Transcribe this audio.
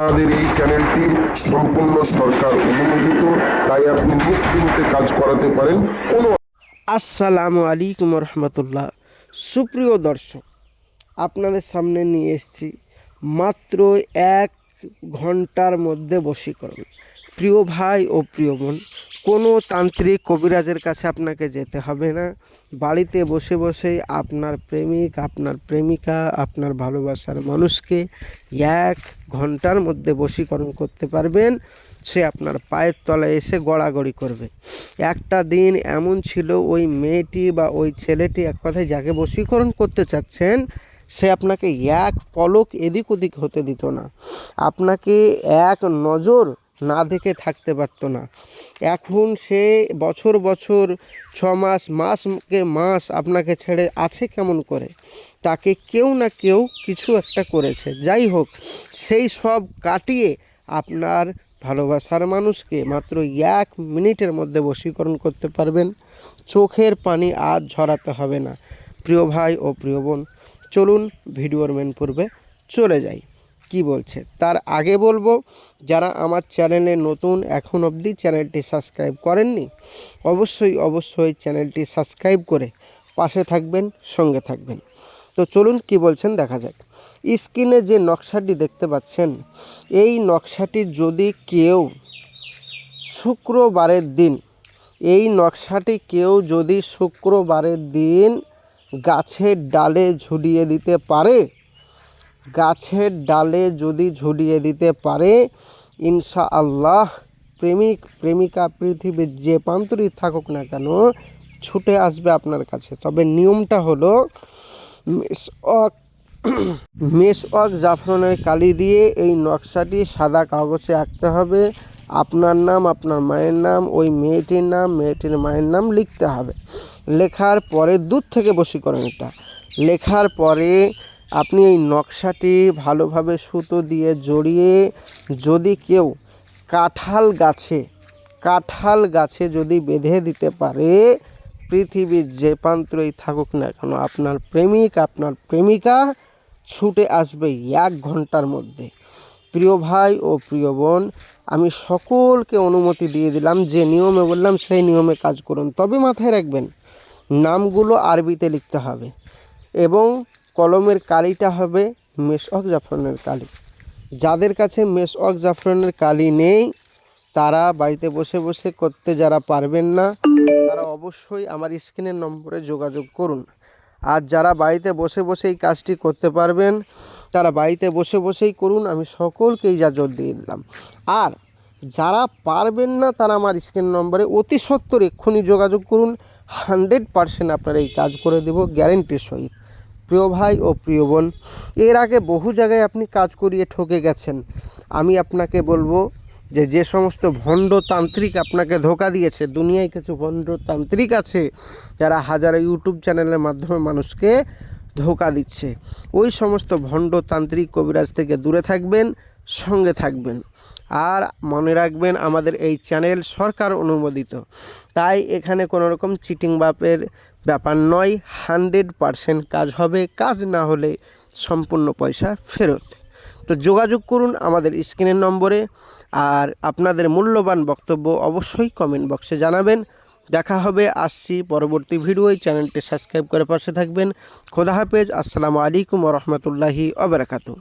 আমাদের এই চ্যানেলটি সম্পূর্ণ সরকার অনুমোদিত, তাই আপনি নিশ্চিন্তে কাজ করাতে পারেন। আসসালামু আলাইকুম রহমতুল্লাহ। সুপ্রিয় দর্শক, আপনাদের সামনে নিয়ে এসেছি মাত্র 1 ঘন্টার মধ্যে বশীকরণ। প্রিয় ভাই ও প্রিয় বোন, কোনো তান্ত্রিক কবিরাজের কাছে আপনাকে যেতে হবে না। বাড়িতে বসে বসেই আপনার প্রেমিক, আপনার প্রেমিকা, আপনার ভালোবাসার মানুষকে 1 ঘন্টার মধ্যে বশীকরণ করতে পারবেন। সে আপনার পায়ের তলায় এসে গড়াগড়ি করবে। একটা দিন এমন ছিল, ওই মেয়েটি বা ওই ছেলেটি, এক কথায় যাকে বশীকরণ করতে চাচ্ছেন, সে আপনাকে এক পলক এদিক ওদিক হতে দিত না, আপনাকে এক নজর না দেখে থাকতে পারতো না। এখন সে বছর বছর, 6 মাস, মাসকে মাস আপনাকে ছেড়ে আছে কেমন করে? তাকে কেউ না কেউ কিছু একটা করেছে। যাই হোক, সেই সব কাটিয়ে আপনার ভালোবাসার মানুষকে মাত্র 1 মিনিটের মধ্যে বশীকরণ করতে পারবেন। চোখের পানি আজ ঝরাতে হবে না। প্রিয় ভাই ও প্রিয় বোন, চলুন ভিডিওর মেন পূর্বে চলে যাই। কি বলছে তার আগে বলবো, যারা আমার চ্যানেলে নতুন, এখন অবধি চ্যানেলটি সাবস্ক্রাইব করেননি, অবশ্যই চ্যানেলটি সাবস্ক্রাইব করে পাশে থাকবেন, সঙ্গে থাকবেন। তো চলুন কি বলছেন দেখা যাক। স্ক্রিনে যে নকশাটি দেখতে পাচ্ছেন, এই নকশাটি যদি কেউ শুক্রবারের দিন, এই নকশাটি কেউ যদি শুক্রবারের দিন গাছের ডালে ঝুলিয়ে দিতে পারে, গাছের ডালে যদি ঝুলিয়ে দিতে পারে, ইনশাআল্লাহ প্রেমিক প্রেমিকা পৃথিবীর যে প্রান্তরেই থাকুক না কেন ছুটে আসবে আপনার কাছে। তবে নিয়মটা হলো, মেসওয়াক জাফরানের কালি দিয়ে এই নকশাটি সাদা কাগজে আঁকতে হবে। আপনার নাম, আপনার মায়ের নাম, ওই মেয়েটির নাম, মেয়েটির মায়ের নাম লিখতে হবে। লেখার পরে দূর থেকে বশীকরণ, এটা লেখার পরে আপনি এই নকশাটি ভালোভাবে সুতো দিয়ে জড়িয়ে, যদি কেউ কাঁঠাল গাছে যদি বেঁধে দিতে পারে, পৃথিবীর যে প্রান্তরেই থাকুক না কেন আপনার প্রেমিক, আপনার প্রেমিকা ছুটে আসবে 1 ঘন্টার মধ্যে। প্রিয় ভাই ও প্রিয় বোন, আমি সকলকে অনুমতি দিয়ে দিলাম, যে নিয়মে বললাম সেই নিয়মে কাজ করুন। তবে মাথায় রাখবেন, নামগুলো আরবিতে লিখতে হবে এবং কলমের কালিটা হবে মেসওয়াক জাফরানের কালি। যাদের কাছে মেসওয়াক জাফরানের কালি নেই, তারা বাড়িতে বসে বসে করতে যারা পারবেন না, তারা অবশ্যই আমার স্ক্রিনের নম্বরে যোগাযোগ করুন। আর যারা বাড়িতে বসে বসে এই কাজটি করতে পারবেন, তারা বাড়িতে বসে বসেই করুন। আমি সকলকেই ইজাজত দিয়ে দিলাম। আর যারা পারবেন না, তারা আমার স্ক্রিন নম্বরে অতি সত্বর এক্ষুনি যোগাযোগ করুন। 100% আপনারা এই কাজ করে দেব গ্যারেন্টির সহিত। প্রিয় ভাই ও প্রিয় বোন, এর আগে বহু জায়গায় আপনি কাজ করিয়ে ঠকে গেছেন। আমি আপনাকে বলবো যে সমস্ত ভণ্ডতান্ত্রিক আপনাকে ধোঁকা দিয়েছে, দুনিয়ায় কিছু ভণ্ডতান্ত্রিক আছে যারা হাজারো ইউটিউব চ্যানেলের মাধ্যমে মানুষকে ধোঁকা দিচ্ছে। ওই সমস্ত ভণ্ডতান্ত্রিক কবিরাজ থেকে দূরে থাকবেন, সঙ্গে থাকবেন। আর মনে রাখবেন, আমাদের এই চ্যানেল সরকার অনুমোদিত, তাই এখানে কোনো রকম চিটিং বাপের ব্যাপার নয়। 100% কাজ হবে, কাজ না হলে সম্পূর্ণ পয়সা ফেরত। তো যোগাযোগ করুন আমাদের স্ক্রিনের নম্বরে। আর আপনাদের মূল্যবান বক্তব্য অবশ্যই কমেন্ট বক্সে জানাবেন। দেখা হবে, আসছি পরবর্তী ভিডিওয়। চ্যানেলটি সাবস্ক্রাইব করে পাশে থাকবেন। খোদা হাফেজ। আসসালামু আলাইকুম ওয়া রাহমাতুল্লাহি ওয়া বারাকাতুহু।